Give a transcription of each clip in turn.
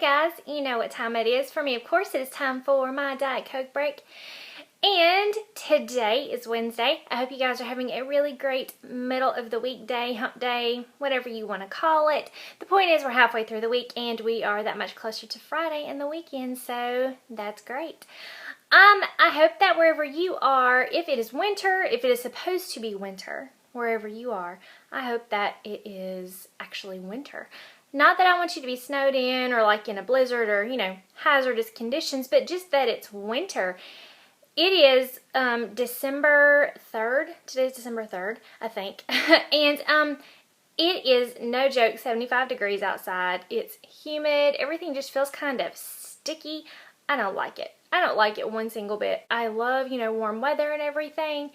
guys, you know what time it is. For me, of course, it is time for my Diet Coke break. And today is Wednesday. I hope you guys are having a really great middle of the week day, hump day, whatever you want to call it. The point is we're halfway through the week and we are that much closer to Friday and the weekend, so that's great. I hope that wherever you are, if it is winter, if it is supposed to be winter, wherever you are, I hope that it is actually winter. Not that I want you to be snowed in or like in a blizzard or, you know, hazardous conditions, but just that it's winter. It is December 3rd. Today's December 3rd, I think. And it is, no joke, 75 degrees outside. It's humid. Everything just feels kind of sticky. I don't like it. I don't like it one single bit. I love, you know, warm weather and everything.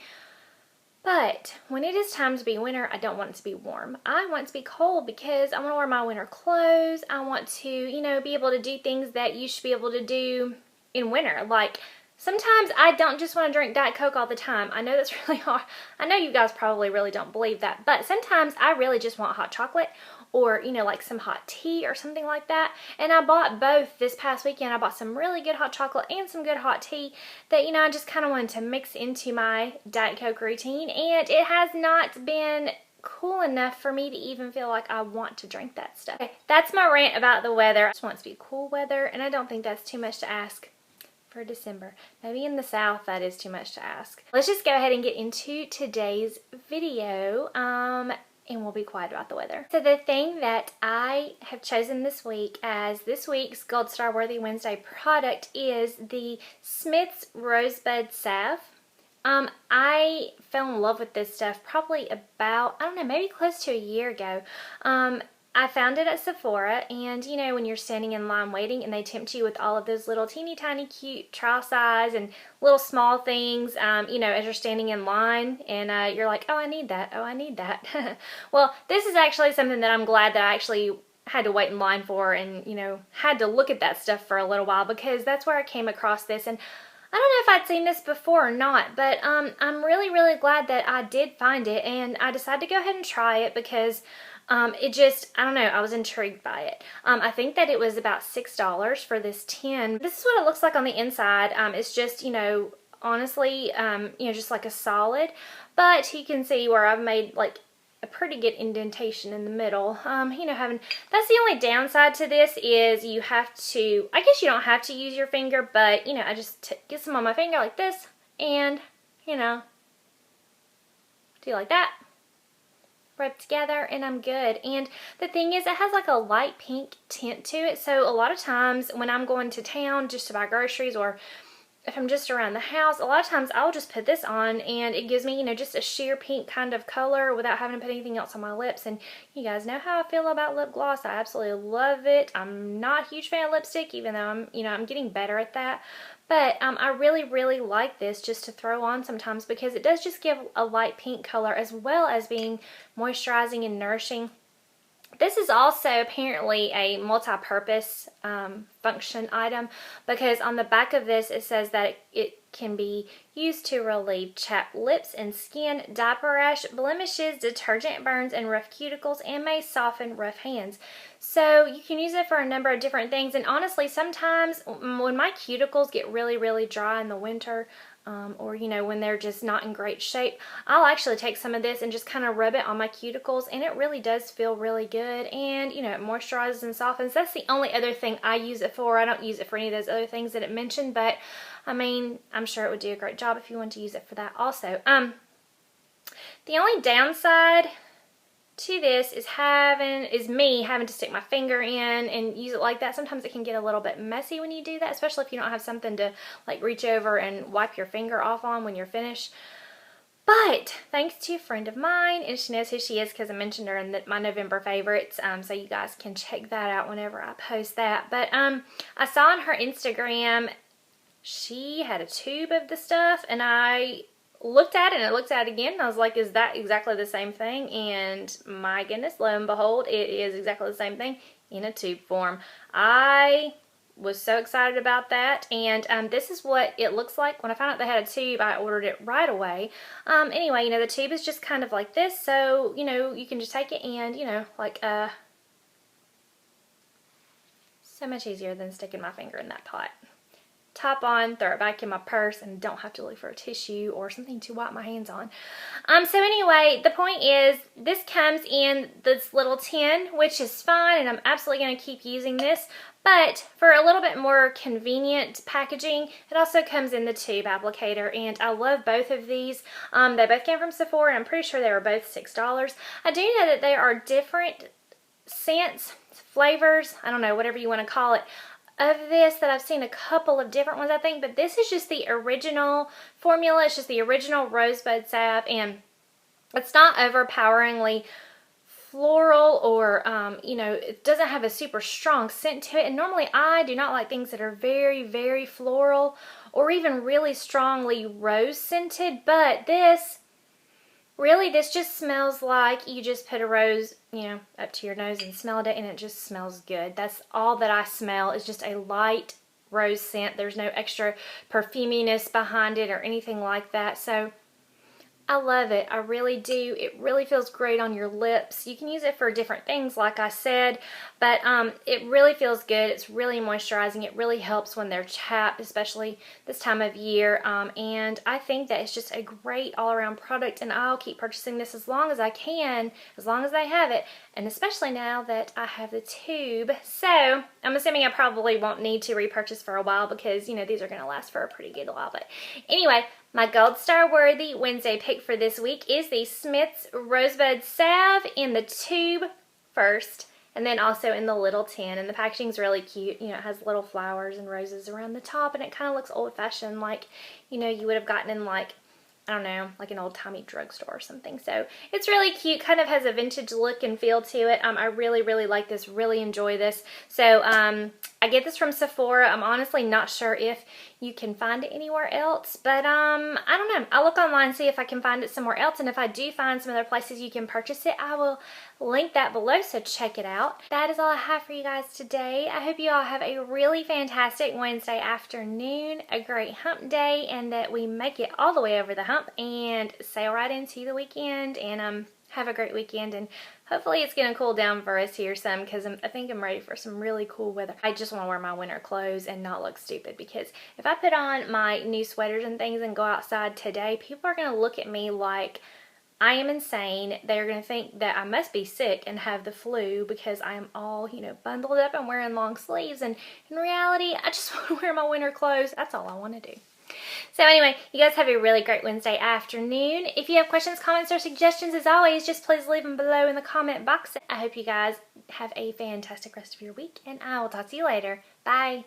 But when it is time to be winter, I don't want it to be warm. I want it to be cold because I want to wear my winter clothes. I want to, you know, be able to do things that you should be able to do in winter. Like, sometimes I don't just want to drink Diet Coke all the time. I know that's really hard. I know you guys probably really don't believe that. But sometimes I really just want hot chocolate or, you know, like some hot tea or something like that. And I bought both this past weekend. I bought some really good hot chocolate and some good hot tea that, you know, I just kind of wanted to mix into my Diet Coke routine. And it has not been cool enough for me to even feel like I want to drink that stuff. Okay, that's my rant about the weather. I just want it to be cool weather, and I don't think that's too much to ask for December. Maybe in the South that is too much to ask. Let's just go ahead and get into today's video. And we'll be quiet about the weather. So the thing that I have chosen this week as this week's Gold Star Worthy Wednesday product is the Smith's Rosebud Salve. I fell in love with this stuff probably about, I don't know, maybe close to a year ago. I found it at Sephora, and you know when you're standing in line waiting and they tempt you with all of those little teeny tiny cute trial size and little small things, you know, as you're standing in line, and you're like, oh, I need that, oh, I need that. Well, this is actually something that I'm glad that I actually had to wait in line for, and you know, had to look at that stuff for a little while, because that's where I came across this. And I don't know if I'd seen this before or not, but I'm really glad that I did find it, and I decided to go ahead and try it because it just, I don't know, I was intrigued by it. I think that it was about $6 for this tin. This is what it looks like on the inside. It's just, you know, honestly, you know, just like a solid, but you can see where I've made like a pretty good indentation in the middle. You know, that's the only downside to this is you have to, I guess you don't have to use your finger, but you know, I just get some on my finger like this and, you know, do like that. Rub together and I'm good. And the thing is, it has like a light pink tint to it, so a lot of times when I'm going to town just to buy groceries, or if I'm just around the house, a lot of times I'll just put this on and it gives me, you know, just a sheer pink kind of color without having to put anything else on my lips. And you guys know how I feel about lip gloss. I absolutely love it. I'm not a huge fan of lipstick, even though I'm, you know, I'm getting better at that. But I really like this just to throw on sometimes, because it does just give a light pink color as well as being moisturizing and nourishing. This is also apparently a multi-purpose function item, because on the back of this it says that it can be used to relieve chapped lips and skin, diaper rash, blemishes, detergent burns, and rough cuticles, and may soften rough hands. So you can use it for a number of different things. And honestly, sometimes when my cuticles get really dry in the winter, or you know, when they're just not in great shape, I'll actually take some of this and just kind of rub it on my cuticles, and it really does feel really good. And you know, it moisturizes and softens. That's the only other thing I use it for. I don't use it for any of those other things that it mentioned, but I mean, I'm sure it would do a great job if you want to use it for that also. The only downside to this is me having to stick my finger in and use it like that. Sometimes it can get a little bit messy when you do that, especially if you don't have something to like reach over and wipe your finger off on when you're finished. But thanks to a friend of mine, and she knows who she is because I mentioned her in my November favorites, so you guys can check that out whenever I post that. But I saw on her Instagram she had a tube of the stuff, and I looked at it and I looked at it again, and I was like, is that exactly the same thing? And my goodness, lo and behold, it is exactly the same thing in a tube form. I was so excited about that, and this is what it looks like. When I found out they had a tube, I ordered it right away. Anyway, you know, the tube is just kind of like this, so you know, you can just take it and, you know, like So much easier than sticking my finger in that pot. Top on, throw it back in my purse, and don't have to look for a tissue or something to wipe my hands on. So anyway, the point is, this comes in this little tin, which is fine, and I'm absolutely going to keep using this. But for a little bit more convenient packaging, it also comes in the tube applicator, and I love both of these. They both came from Sephora, and I'm pretty sure they were both $6. I do know that there are different scents, flavors, I don't know, whatever you want to call it, of this, that I've seen a couple of different ones, I think, but this is just the original formula. It's just the original Rosebud salve, and it's not overpoweringly floral or, you know, it doesn't have a super strong scent to it. And normally I do not like things that are very, very floral or even really strongly rose scented, but this just smells like you just put a rose, you know, up to your nose and smelled it, and it just smells good. That's all that I smell, is just a light rose scent. There's no extra perfuminess behind it or anything like that. So I love it. I really do. It really feels great on your lips. You can use it for different things, like I said, but it really feels good. It's really moisturizing. It really helps when they're chapped, especially this time of year, and I think that it's just a great all-around product, and I'll keep purchasing this as long as I can, as long as they have it, and especially now that I have the tube. So I'm assuming I probably won't need to repurchase for a while, because, you know, these are going to last for a pretty good while. But anyway, my Gold Star worthy Wednesday pick for this week is the Smith's Rosebud Salve in the tube first, and then also in the little tin. And the packaging's really cute. You know, it has little flowers and roses around the top, and it kind of looks old-fashioned, like, you know, you would have gotten in, like, I don't know, like an old-timey drugstore or something. So it's really cute, kind of has a vintage look and feel to it. I really, really like this, really enjoy this. So I get this from Sephora. I'm honestly not sure if you can find it anywhere else, but I don't know. I'll look online, see if I can find it somewhere else, and if I do find some other places you can purchase it, I will link that below, so check it out. That is all I have for you guys today. I hope you all have a really fantastic Wednesday afternoon, a great hump day, and that we make it all the way over the hump and sail right into the weekend, and have a great weekend, and hopefully it's going to cool down for us here some, because I think I'm ready for some really cool weather. I just want to wear my winter clothes and not look stupid, because if I put on my new sweaters and things and go outside today, people are going to look at me like I am insane. They're going to think that I must be sick and have the flu, because I am all, you know, bundled up and wearing long sleeves, and in reality, I just want to wear my winter clothes. That's all I want to do. So anyway, you guys have a really great Wednesday afternoon. If you have questions, comments, or suggestions, as always, just please leave them below in the comment box. I hope you guys have a fantastic rest of your week, and I will talk to you later. Bye.